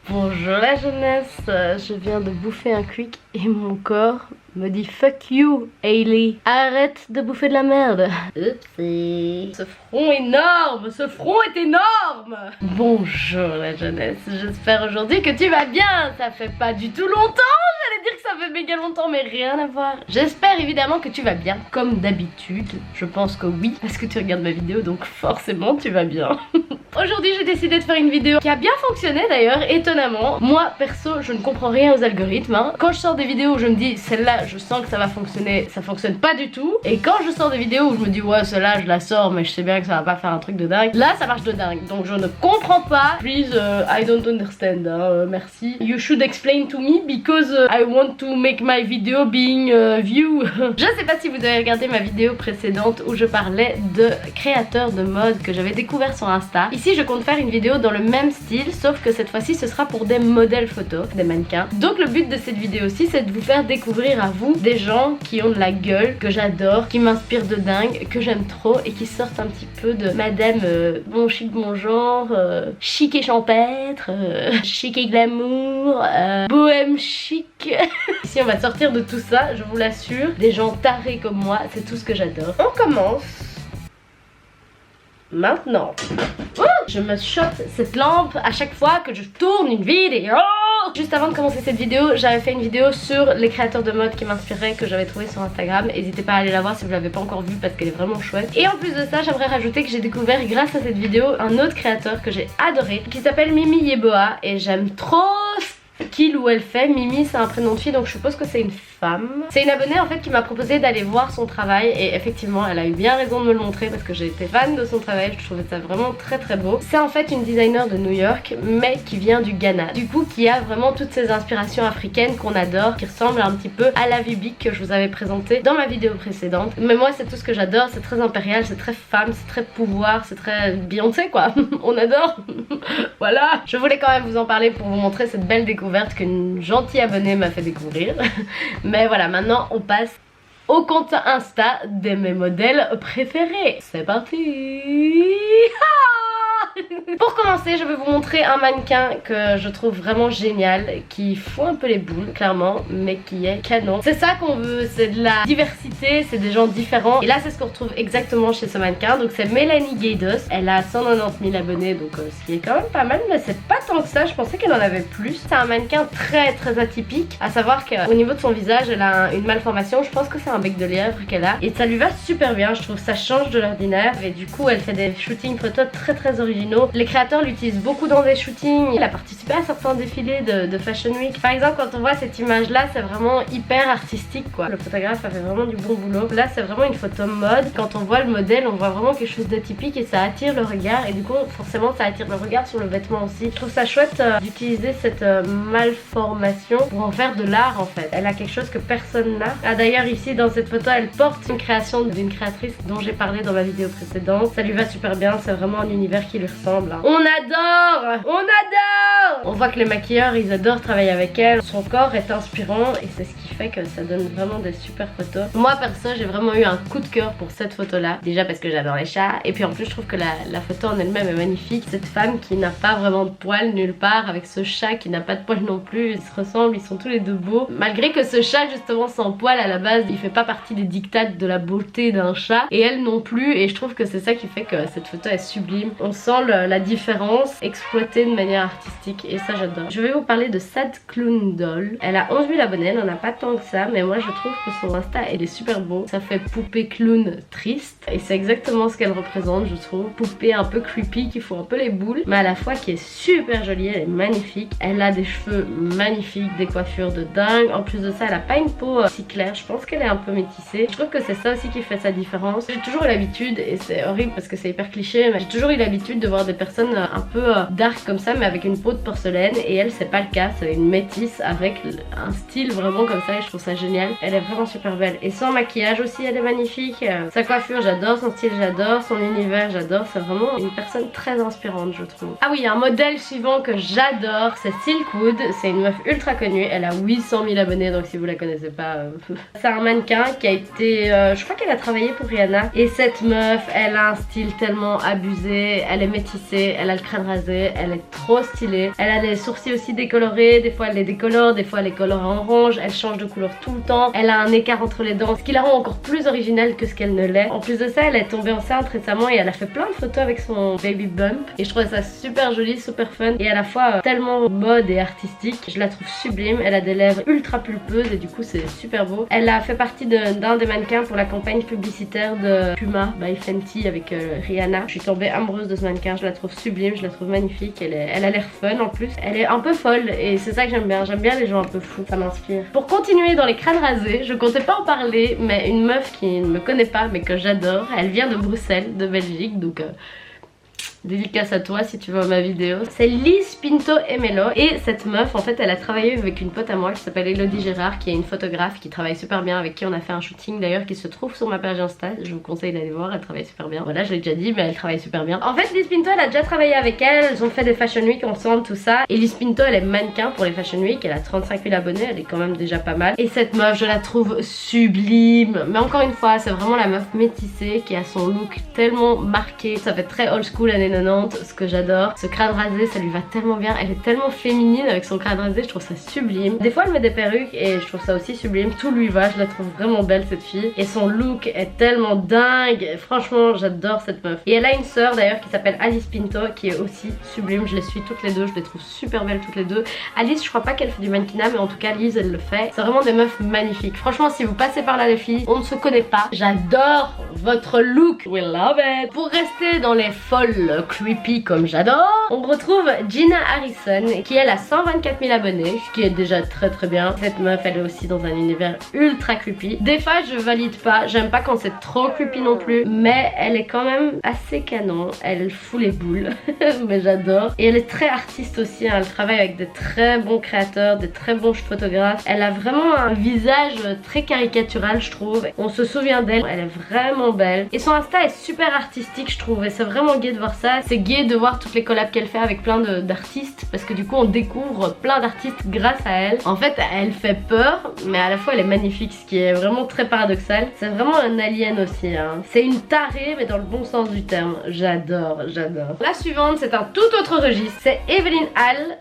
Bonjour la jeunesse, je viens de bouffer un quick et mon corps me dit fuck you Hailey, arrête de bouffer de la merde. Oupsie. Ce front énorme, ce front est énorme. Bonjour la jeunesse, j'espère aujourd'hui que tu vas bien. Ça fait pas du tout longtemps, j'allais dire que ça fait méga longtemps mais rien à voir. J'espère évidemment que tu vas bien, comme d'habitude. Je pense que oui, parce que tu regardes ma vidéo donc forcément tu vas bien. Aujourd'hui j'ai décidé de faire une vidéo qui a bien fonctionné d'ailleurs, étonnamment. Moi perso je ne comprends rien aux algorithmes hein. Quand je sors des vidéos où je me dis celle-là je sens que ça va fonctionner, ça fonctionne pas du tout. Et quand je sors des vidéos où je me dis ouais celle-là je la sors mais je sais bien que ça va pas faire un truc de dingue, là ça marche de dingue. Donc je ne comprends pas. Please I don't understand hein, merci. You should explain to me because I want to make my video being view. Je sais pas si vous avez regardé ma vidéo précédente où je parlais de créateurs de mode que j'avais découvert sur Insta. Ici je compte faire une vidéo dans le même style sauf que cette fois-ci ce sera pour des modèles photos, des mannequins. Donc le but de cette vidéo-ci c'est de vous faire découvrir à vous des gens qui ont de la gueule, que j'adore, qui m'inspirent de dingue, que j'aime trop et qui sortent un petit peu de madame bon chic bon genre, chic et champêtre, chic et glamour, bohème chic. Ici on va sortir de tout ça, je vous l'assure. Des gens tarés comme moi, c'est tout ce que j'adore. On commence maintenant. Je me chope cette lampe à chaque fois que je tourne une vidéo. Juste avant de commencer cette vidéo, j'avais fait une vidéo sur les créateurs de mode qui m'inspiraient, que j'avais trouvé sur Instagram. N'hésitez pas à aller la voir si vous l'avez pas encore vue parce qu'elle est vraiment chouette. Et en plus de ça, j'aimerais rajouter que j'ai découvert grâce à cette vidéo un autre créateur que j'ai adoré qui s'appelle Mimi Yeboah et j'aime trop qu'il ou elle fait. Mimi c'est un prénom de fille donc je suppose que c'est une femme. C'est une abonnée en fait qui m'a proposé d'aller voir son travail et effectivement elle a eu bien raison de me le montrer parce que j'ai été fan de son travail, je trouvais ça vraiment très très beau. C'est en fait une designer de New York mais qui vient du Ghana, du coup qui a vraiment toutes ces inspirations africaines qu'on adore, qui ressemblent un petit peu à la Vibic que je vous avais présentée dans ma vidéo précédente. Mais moi c'est tout ce que j'adore, c'est très impérial, c'est très femme, c'est très pouvoir, c'est très Beyoncé quoi. On adore. Voilà, je voulais quand même vous en parler pour vous montrer cette belle découverte qu'une gentille abonnée m'a fait découvrir. Mais voilà, maintenant on passe au compte Insta de mes modèles préférés. C'est parti. Pour commencer, je vais vous montrer un mannequin que je trouve vraiment génial, qui fout un peu les boules, clairement, mais qui est canon. C'est ça qu'on veut, c'est de la diversité, c'est des gens différents. Et là, c'est ce qu'on retrouve exactement chez ce mannequin. Donc c'est Mélanie Gaydos. Elle a 190 000 abonnés, donc ce qui est quand même pas mal, mais c'est pas tant que ça. Je pensais qu'elle en avait plus. C'est un mannequin très très atypique, à savoir qu'au niveau de son visage, elle a une malformation. Je pense que c'est un bec de lièvre qu'elle a. Et ça lui va super bien, je trouve ça change de l'ordinaire. Et du coup, elle fait des shootings photos très très originaux. Les créateurs l'utilisent beaucoup dans des shootings. Elle a participé à certains défilés de Fashion Week. Par exemple, quand on voit cette image là, c'est vraiment hyper artistique quoi. Le photographe a fait vraiment du bon boulot. Là c'est vraiment une photo mode. Quand on voit le modèle, on voit vraiment quelque chose d'atypique et ça attire le regard. Et du coup forcément ça attire le regard sur le vêtement aussi. Je trouve ça chouette d'utiliser cette malformation pour en faire de l'art en fait. Elle a quelque chose que personne n'a. Ah d'ailleurs ici dans cette photo elle porte une création d'une créatrice dont j'ai parlé dans ma vidéo précédente. Ça lui va super bien, c'est vraiment un univers qui lui ressemble. On adore! On adore! On voit que les maquilleurs ils adorent travailler avec elle. Son corps est inspirant et c'est ce qui fait que ça donne vraiment des super photos. Moi perso j'ai vraiment eu un coup de cœur pour cette photo là. Déjà parce que j'adore les chats et puis en plus je trouve que la photo en elle-même est magnifique. Cette femme qui n'a pas vraiment de poils nulle part avec ce chat qui n'a pas de poils non plus. Ils se ressemblent, ils sont tous les deux beaux. Malgré que ce chat justement sans poils à la base il fait pas partie des dictats de la beauté d'un chat et elle non plus et je trouve que c'est ça qui fait que cette photo est sublime. On sent la différence exploitée de manière artistique et ça j'adore. Je vais vous parler de Sad Clown Doll. Elle a 11 000 abonnés, elle en a pas tant que ça mais moi je trouve que son Insta elle est super beau. Ça fait poupée clown triste et c'est exactement ce qu'elle représente je trouve. Poupée un peu creepy qui fout un peu les boules mais à la fois qui est super jolie, elle est magnifique. Elle a des cheveux magnifiques, des coiffures de dingue. En plus de ça elle a pas une peau si claire, je pense qu'elle est un peu métissée. Je trouve que c'est ça aussi qui fait sa différence. J'ai toujours eu l'habitude et c'est horrible parce que c'est hyper cliché mais j'ai toujours eu l'habitude de voir voir des personnes un peu dark comme ça mais avec une peau de porcelaine, et elle c'est pas le cas, c'est une métisse avec un style vraiment comme ça et je trouve ça génial. Elle est vraiment super belle et son maquillage aussi elle est magnifique, sa coiffure j'adore, son style j'adore, son univers j'adore, c'est vraiment une personne très inspirante je trouve. Ah oui, un modèle suivant que j'adore c'est Silkwood, c'est une meuf ultra connue, elle a 800 000 abonnés donc si vous la connaissez pas c'est un mannequin qui a été je crois qu'elle a travaillé pour Rihanna, et cette meuf elle a un style tellement abusé, elle est métissée, elle a le crâne rasé, elle est trop stylée, elle a des sourcils aussi décolorés, des fois elle les décolore, des fois elle les colore en orange, elle change de couleur tout le temps, elle a un écart entre les dents, ce qui la rend encore plus originale que ce qu'elle ne l'est. En plus de ça elle est tombée enceinte récemment et elle a fait plein de photos avec son baby bump et je trouvais ça super joli, super fun et à la fois tellement mode et artistique. Je la trouve sublime, elle a des lèvres ultra pulpeuses et du coup c'est super beau. Elle a fait partie d'un des mannequins pour la campagne publicitaire de Puma by Fenty avec Rihanna. Je suis tombée amoureuse de ce mannequin, je la trouve sublime, je la trouve magnifique, elle a l'air fun en plus, elle est un peu folle et c'est ça que j'aime bien les gens un peu fous, ça m'inspire. Pour continuer dans les crânes rasés, je comptais pas en parler mais une meuf qui ne me connaît pas mais que j'adore, elle vient de Bruxelles, de Belgique, donc dédicace à toi si tu vois ma vidéo. C'est Lise Pinto Emelo et cette meuf en fait elle a travaillé avec une pote à moi qui s'appelle Elodie Gérard qui est une photographe qui travaille super bien, avec qui on a fait un shooting d'ailleurs qui se trouve sur ma page Insta, je vous conseille d'aller voir, elle travaille super bien. Voilà, je l'ai déjà dit mais elle travaille super bien. En fait Lise Pinto elle a déjà travaillé avec elle, elles ont fait des fashion week ensemble tout ça, et Lise Pinto elle est mannequin pour les fashion week, elle a 35 000 abonnés, elle est quand même déjà pas mal, et cette meuf je la trouve sublime, mais encore une fois c'est vraiment la meuf métissée qui a son look tellement marqué, ça fait très old school années 90, ce que j'adore. Ce crâne rasé ça lui va tellement bien, elle est tellement féminine avec son crâne rasé, je trouve ça sublime. Des fois elle met des perruques et je trouve ça aussi sublime, tout lui va, je la trouve vraiment belle cette fille et son look est tellement dingue, franchement j'adore cette meuf. Et elle a une sœur d'ailleurs qui s'appelle Alice Pinto qui est aussi sublime, je les suis toutes les deux, je les trouve super belles toutes les deux. Alice je crois pas qu'elle fait du mannequinat mais en tout cas Lise elle le fait, c'est vraiment des meufs magnifiques. Franchement si vous passez par là les filles, on ne se connaît pas, j'adore votre look, we love it. Pour rester dans les folles creepy comme j'adore, on retrouve Gina Harrison qui elle a 124 000 abonnés, ce qui est déjà très bien. Cette meuf elle est aussi dans un univers ultra creepy. Des fois je valide pas, j'aime pas quand c'est trop creepy non plus, mais elle est quand même assez canon, elle fout les boules mais j'adore. Et elle est très artiste aussi, hein. Elle travaille avec des très bons créateurs, des très bons photographes, elle a vraiment un visage très caricatural je trouve, on se souvient d'elle, elle est vraiment belle et son Insta est super artistique je trouve et c'est vraiment gai de voir ça. C'est gai de voir toutes les collabs qu'elle fait avec plein d'artistes parce que du coup on découvre plein d'artistes grâce à elle. En fait elle fait peur mais à la fois elle est magnifique, ce qui est vraiment très paradoxal. C'est vraiment un alien aussi, hein. C'est une tarée mais dans le bon sens du terme, j'adore. La suivante c'est un tout autre registre, c'est Evelyn Hall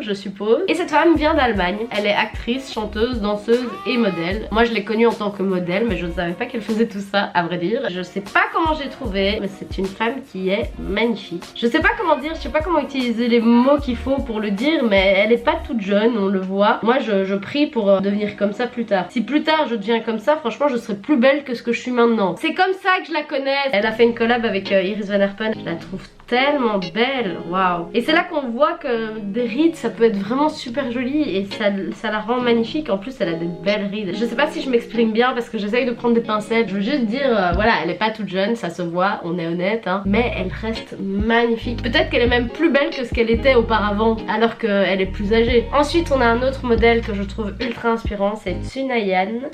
je suppose, et cette femme vient d'Allemagne, elle est actrice, chanteuse, danseuse et modèle. Moi je l'ai connue en tant que modèle mais je ne savais pas qu'elle faisait tout ça à vrai dire. Je sais pas comment j'ai trouvé mais c'est une femme qui est magnifique. Je sais pas comment dire, je sais pas comment utiliser les mots qu'il faut pour le dire mais elle est pas toute jeune, on le voit. Moi je prie pour devenir comme ça plus tard. Si plus tard je deviens comme ça, franchement je serai plus belle que ce que je suis maintenant. C'est comme ça que je la connais. Elle a fait une collab avec Iris Van Herpen, je la trouve tellement belle, waouh. Et c'est là qu'on voit que des rides ça peut être vraiment super joli et ça la rend magnifique. En plus elle a des belles rides. Je sais pas si je m'exprime bien parce que j'essaye de prendre des pincettes. Je veux juste dire voilà, elle est pas toute jeune, ça se voit, on est honnête hein, mais elle reste magnifique. Peut-être qu'elle est même plus belle que ce qu'elle était auparavant alors qu'elle est plus âgée. Ensuite on a un autre modèle que je trouve ultra inspirant, c'est Tsunaina.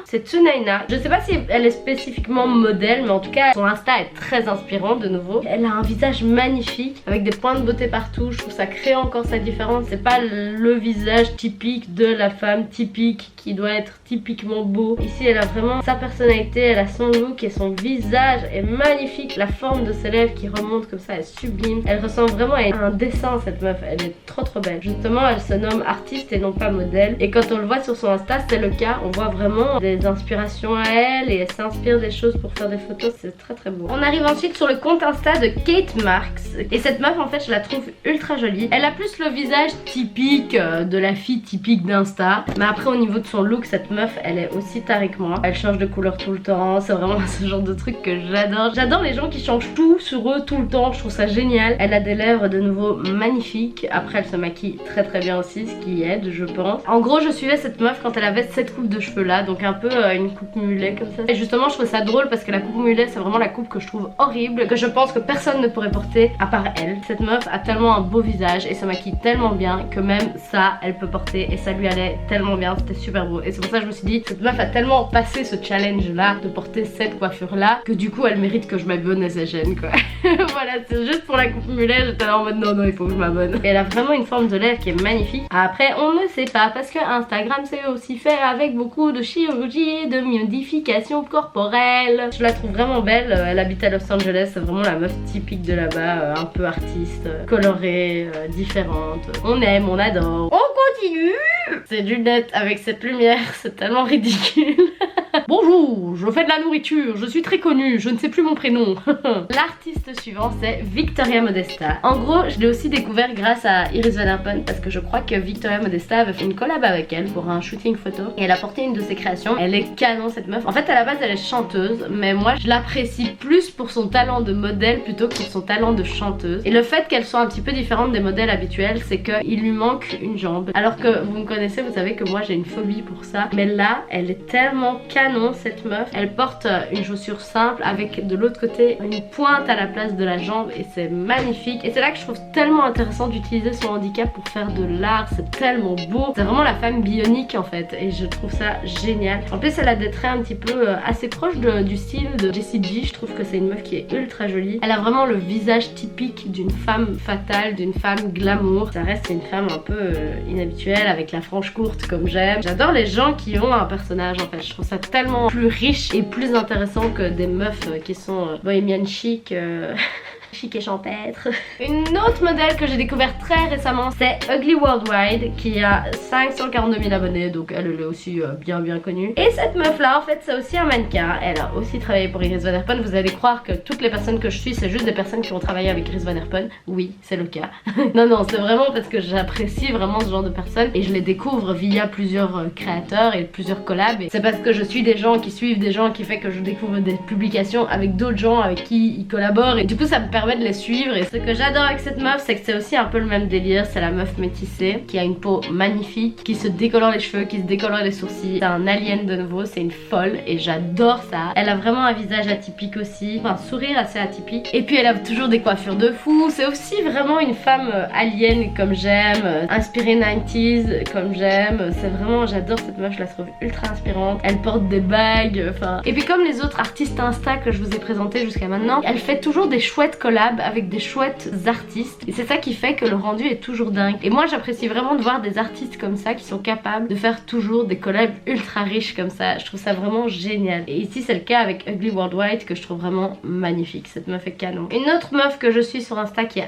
C'est Tsunaina. Je sais pas si elle est spécifiquement modèle mais en tout cas son Insta est très inspirant de nouveau. Elle a un visage magnifique avec des points de beauté partout, je trouve ça crée encore sa différence. C'est pas le visage typique de la femme typique qui doit être typiquement beau. Ici elle a vraiment sa personnalité, elle a son look et son visage est magnifique. La forme de ses lèvres qui remonte comme ça est sublime. Elle ressemble vraiment à un dessin cette meuf, elle est trop belle. Justement elle se nomme artiste et non pas modèle et quand on le voit sur son Insta c'est le cas, on voit vraiment des inspirations à elle et elle s'inspire des choses pour faire des photos, c'est très beau. On arrive ensuite sur le compte Insta de Kate Marks. Et cette meuf en fait je la trouve ultra jolie. Elle a plus le visage typique de la fille typique d'Insta. Mais après au niveau de son look, cette meuf elle est aussi tarée que moi. Elle change de couleur tout le temps. C'est vraiment ce genre de truc que j'adore. J'adore les gens qui changent tout sur eux tout le temps. Je trouve ça génial. Elle a des lèvres de nouveau magnifiques. Après elle se maquille très bien aussi, ce qui aide je pense. En gros je suivais cette meuf quand elle avait cette coupe de cheveux là. Donc un peu une coupe mulet comme ça. Et justement je trouve ça drôle parce que la coupe mulet c'est vraiment la coupe que je trouve horrible. Que je pense que personne ne pourrait porter à part elle. Cette meuf a tellement un beau visage et se maquille tellement bien que même ça elle peut porter et ça lui allait tellement bien, c'était super beau. Et c'est pour ça que je me suis dit cette meuf a tellement passé ce challenge là de porter cette coiffure là que du coup elle mérite que je m'abonne à sa chaîne quoi. Voilà, c'est juste pour la coupe mulet, j'étais là en mode non il faut que je m'abonne. Et elle a vraiment une forme de lèvres qui est magnifique. Après on ne sait pas parce que Instagram c'est aussi fait avec beaucoup de chirurgie, de modifications corporelles. Je la trouve vraiment belle, elle habite à Los Angeles, c'est vraiment la meuf typique de là-bas, un peu artiste, colorée, différente. On aime, on adore. On continue. C'est Lunette avec cette lumière, c'est tellement ridicule. Bonjour, je fais de la nourriture, je suis très connue, je ne sais plus mon prénom. L'artiste suivant c'est Victoria Modesta. En gros je l'ai aussi découvert grâce à Iris Van Herpen parce que je crois que Victoria Modesta avait fait une collab avec elle pour un shooting photo et elle a porté une de ses créations. Elle est canon cette meuf. En fait à la base elle est chanteuse mais moi je l'apprécie plus pour son talent de modèle plutôt que pour son talent de chanteuse. Et le fait qu'elle soit un petit peu différente des modèles habituels c'est qu'il lui manque une jambe. Alors que vous me connaissez, vous savez que moi j'ai une phobie pour ça. Mais là elle est tellement canon cette meuf. Elle porte une chaussure simple avec de l'autre côté une pointe à la place de la jambe et c'est magnifique. Et c'est là que je trouve tellement intéressant d'utiliser son handicap pour faire de l'art. C'est tellement beau. C'est vraiment la femme bionique en fait et je trouve ça génial. En plus elle a des traits un petit peu assez proches du style de Jessie J. Je trouve que c'est une meuf qui est ultra jolie. Elle a vraiment le visage typique d'une femme fatale, d'une femme glamour. Ça reste une femme un peu inhabituelle avec la frange courte comme j'aime. J'adore les gens qui ont un personnage en fait. Je trouve ça tellement plus riche et plus intéressant que des meufs qui sont bohémiennes chic. Chic et champêtre. Une autre modèle que j'ai découvert très récemment c'est Ugly Worldwide qui a 542 000 abonnés donc elle est aussi bien connue. Et cette meuf là en fait c'est aussi un mannequin. Elle a aussi travaillé pour Iris Van Herpen. Vous allez croire que toutes les personnes que je suis c'est juste des personnes qui ont travaillé avec Iris Van Herpen. Oui c'est le cas. non c'est vraiment parce que j'apprécie vraiment ce genre de personnes et je les découvre via plusieurs créateurs et plusieurs collabs. Et c'est parce que je suis des gens qui suivent des gens qui fait que je découvre des publications avec d'autres gens avec qui ils collaborent et du coup ça me permet de les suivre. Et ce que j'adore avec cette meuf c'est que c'est aussi un peu le même délire. C'est la meuf métissée qui a une peau magnifique, qui se décolore les cheveux, qui se décolore les sourcils. C'est un alien de nouveau, c'est une folle et j'adore ça. Elle a vraiment un visage atypique aussi, enfin un sourire assez atypique et puis elle a toujours des coiffures de fou. C'est aussi vraiment une femme alien comme j'aime, inspirée 90s comme j'aime. C'est vraiment, j'adore cette meuf, je la trouve ultra inspirante. Elle porte des bagues, enfin. Et puis comme les autres artistes Insta que je vous ai présentés jusqu'à maintenant, elle fait toujours des chouettes collabs avec des chouettes artistes et c'est ça qui fait que le rendu est toujours dingue. Et moi j'apprécie vraiment de voir des artistes comme ça qui sont capables de faire toujours des collabs ultra riches comme ça. Je trouve ça vraiment génial. Et ici c'est le cas avec Ugly Worldwide que je trouve vraiment magnifique. Cette meuf est canon. Une autre meuf que je suis sur Insta qui a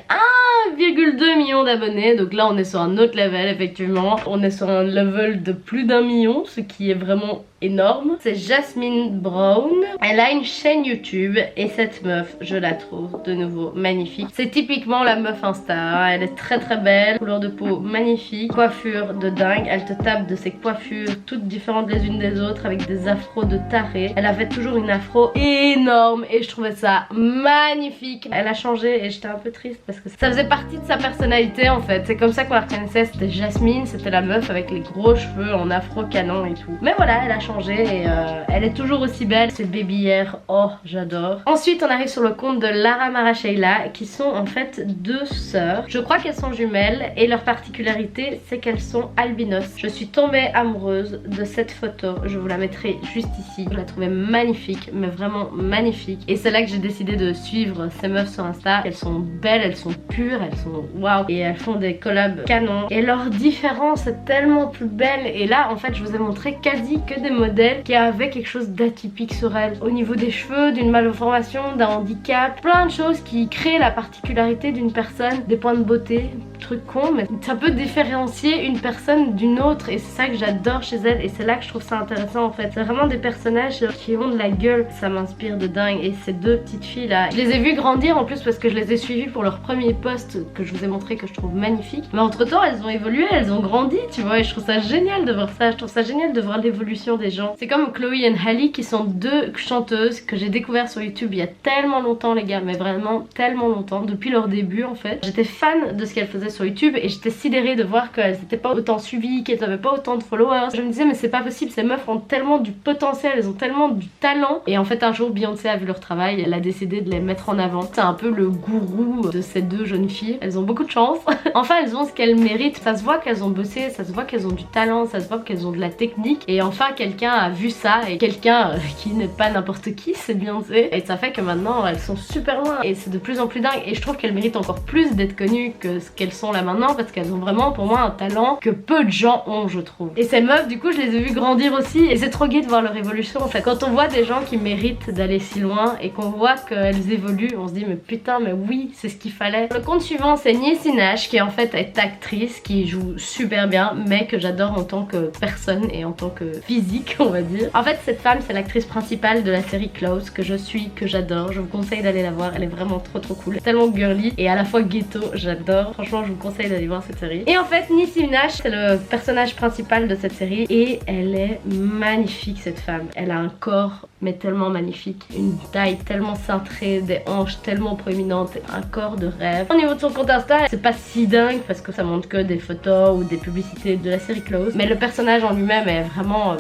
1,2 million d'abonnés, donc là on est sur un autre level effectivement. On est sur un level de plus d'1 million, ce qui est vraiment énorme. C'est Jasmine Brown. Elle a une chaîne YouTube et cette meuf je la trouve de nouveau magnifique. C'est typiquement la meuf Insta. Elle est très belle, couleur de peau magnifique, coiffure de dingue. Elle te tape de ses coiffures toutes différentes les unes des autres avec des afros de taré. Elle avait toujours une afro énorme et je trouvais ça magnifique. Elle a changé et j'étais un peu triste parce que ça faisait partie de sa personnalité en fait. C'est comme ça qu'on la reconnaissait. C'était Jasmine, c'était la meuf avec les gros cheveux en afro canon et tout. Mais voilà, elle a changé et elle est toujours aussi belle. Cette baby hair, oh j'adore. Ensuite on arrive sur le compte de Lara Mara Sheila qui sont en fait deux sœurs. Je crois qu'elles sont jumelles et leur particularité c'est qu'elles sont albinos. Je suis tombée amoureuse de cette photo. Je vous la mettrai juste ici. Je la trouvais magnifique, mais vraiment magnifique. Et c'est là que j'ai décidé de suivre ces meufs sur Insta. Elles sont belles, elles sont pures, elles sont waouh. Et elles font des collabs canons. Et leur différence est tellement plus belle. Et là en fait je vous ai montré quasi que des modèles qui avaient quelque chose d'atypique sur elles. Au niveau des cheveux, d'une malformation, d'un handicap, plein de choses qui créent la particularité d'une personne, des points de beauté, truc con, mais ça peut différencier une personne d'une autre et c'est ça que j'adore chez elles et c'est là que je trouve ça intéressant en fait. C'est vraiment des personnages qui ont de la gueule, ça m'inspire de dingue. Et ces deux petites filles là, je les ai vues grandir en plus parce que je les ai suivies pour leur premier post que je vous ai montré, que je trouve magnifique. Mais entre temps elles ont évolué, elles ont grandi, tu vois, et je trouve ça génial de voir ça. Je trouve ça génial de voir l'évolution des gens. C'est comme Chloé et Halle qui sont deux chanteuses que j'ai découvert sur YouTube il y a tellement longtemps les gars, mais vraiment tellement longtemps, depuis leur début en fait. J'étais fan de ce qu'elles faisaient sur YouTube et j'étais sidérée de voir qu'elles n'étaient pas autant suivies, qu'elles avaient pas autant de followers. Je me disais mais c'est pas possible, ces meufs ont tellement du potentiel, elles ont tellement du talent. Et en fait un jour Beyoncé a vu leur travail, elle a décidé de les mettre en avant. C'est un peu le gourou de ces deux jeunes filles. Elles ont beaucoup de chance. Enfin elles ont ce qu'elles méritent. Ça se voit qu'elles ont bossé, ça se voit qu'elles ont du talent, ça se voit qu'elles ont de la technique. Et enfin quelqu'un a vu ça et quelqu'un qui n'est pas n'importe qui, c'est Beyoncé. Et ça fait que maintenant elles sont super loin et c'est de plus en plus dingue. Et je trouve qu'elles méritent encore plus d'être connues que ce qu'elles sont là maintenant parce qu'elles ont vraiment pour moi un talent que peu de gens ont, je trouve. Et ces meufs du coup je les ai vues grandir aussi et c'est trop gai de voir leur évolution en fait. Quand on voit des gens qui méritent d'aller si loin et qu'on voit qu'elles évoluent, on se dit mais putain mais oui c'est ce qu'il fallait. Le compte suivant c'est Niecy Nash qui en fait est actrice, qui joue super bien mais que j'adore en tant que personne et en tant que physique on va dire. En fait cette femme c'est l'actrice principale de la série Close que je suis, que j'adore. Je vous conseille d'aller la voir, elle est vraiment trop cool, tellement girly et à la fois ghetto, j'adore. Franchement je vous conseille d'aller voir cette série. Et en fait Niecy Nash c'est le personnage principal de cette série et elle est magnifique cette femme. Elle a un corps mais tellement magnifique, une taille tellement cintrée, des hanches tellement proéminentes, un corps de rêve. Au niveau de son compte Insta c'est pas si dingue parce que ça montre que des photos ou des publicités de la série Close, mais le personnage en lui-même est vraiment...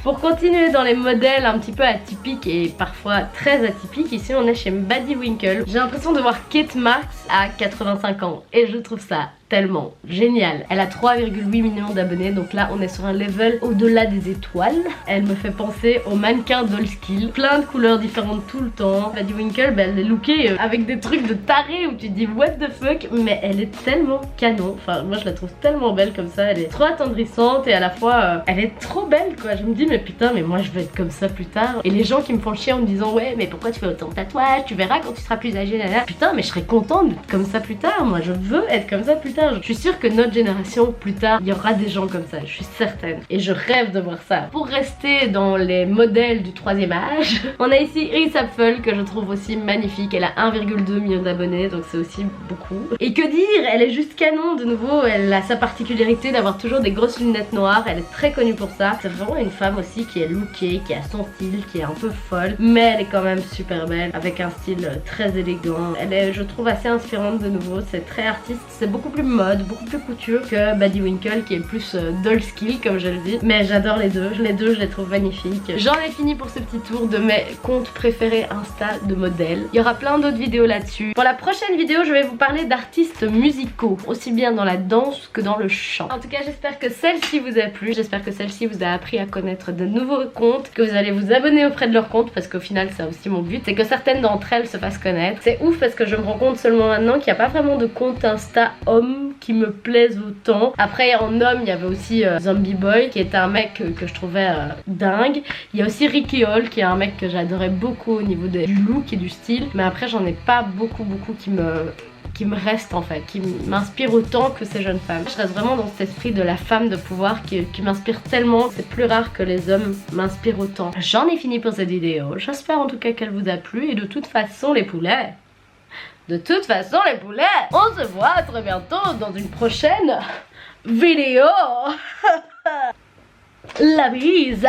Pour continuer dans les modèles un petit peu atypiques et parfois très atypiques, ici on est chez Baddy Winkle. J'ai l'impression de voir Kate Marks à 85 ans et je trouve ça tellement génial. Elle a 3,8 millions d'abonnés, donc là on est sur un level au-delà des étoiles. Elle me fait penser au mannequin Dollskill, plein de couleurs différentes tout le temps. Baddy Winkle, bah, elle est lookée avec des trucs de taré où tu te dis what the fuck, mais elle est tellement canon. Enfin moi je la trouve tellement belle comme ça, elle est trop attendrissante et à la fois elle est trop belle quoi. Je me dis mais putain mais moi je veux être comme ça plus tard. Et les gens qui me font chier en me disant ouais mais pourquoi tu fais autant de tatouages, tu verras quand tu seras plus âgée, là, là. Putain mais je serais contente d'être comme ça plus tard, moi je veux être comme ça plus tard. Je suis sûre que notre génération plus tard il y aura des gens comme ça, je suis certaine et je rêve de voir ça. Pour rester dans les modèles du troisième âge, on a ici Iris Apfel que je trouve aussi magnifique. Elle a 1,2 million d'abonnés donc c'est aussi beaucoup. Et que dire, elle est juste canon de nouveau. Elle a sa particularité d'avoir toujours des grosses lunettes noires, elle est très connue pour ça. C'est vraiment une femme aussi qui est lookée, qui a son style, qui est un peu folle mais elle est quand même super belle avec un style très élégant. Elle est je trouve assez inspirante de nouveau, c'est très artiste, c'est beaucoup plus mode, beaucoup plus couture que Baddy Winkle qui est plus Dollskill comme je le dis. Mais j'adore les deux, je les trouve magnifiques. J'en ai fini pour ce petit tour de mes comptes préférés Insta de modèles. Il y aura plein d'autres vidéos là-dessus. Pour la prochaine vidéo je vais vous parler d'artistes musicaux, aussi bien dans la danse que dans le chant. En tout cas j'espère que celle-ci vous a plu, j'espère que celle-ci vous a appris à connaître de nouveaux comptes, que vous allez vous abonner auprès de leurs comptes parce qu'au final c'est aussi mon but, c'est que certaines d'entre elles se fassent connaître. C'est ouf parce que je me rends compte seulement maintenant qu'il n'y a pas vraiment de compte Insta homme qui me plaisent autant. Après en homme il y avait aussi Zombie Boy qui était un mec que je trouvais dingue. Il y a aussi Ricky Hall qui est un mec que j'adorais beaucoup au niveau du look et du style. Mais après j'en ai pas beaucoup qui me reste en fait, qui m'inspire autant que ces jeunes femmes. Je reste vraiment dans cet esprit de la femme de pouvoir qui m'inspire tellement. C'est plus rare que les hommes m'inspirent autant. J'en ai fini pour cette vidéo. J'espère en tout cas qu'elle vous a plu et de toute façon les poulets, on se voit très bientôt dans une prochaine vidéo. La bise.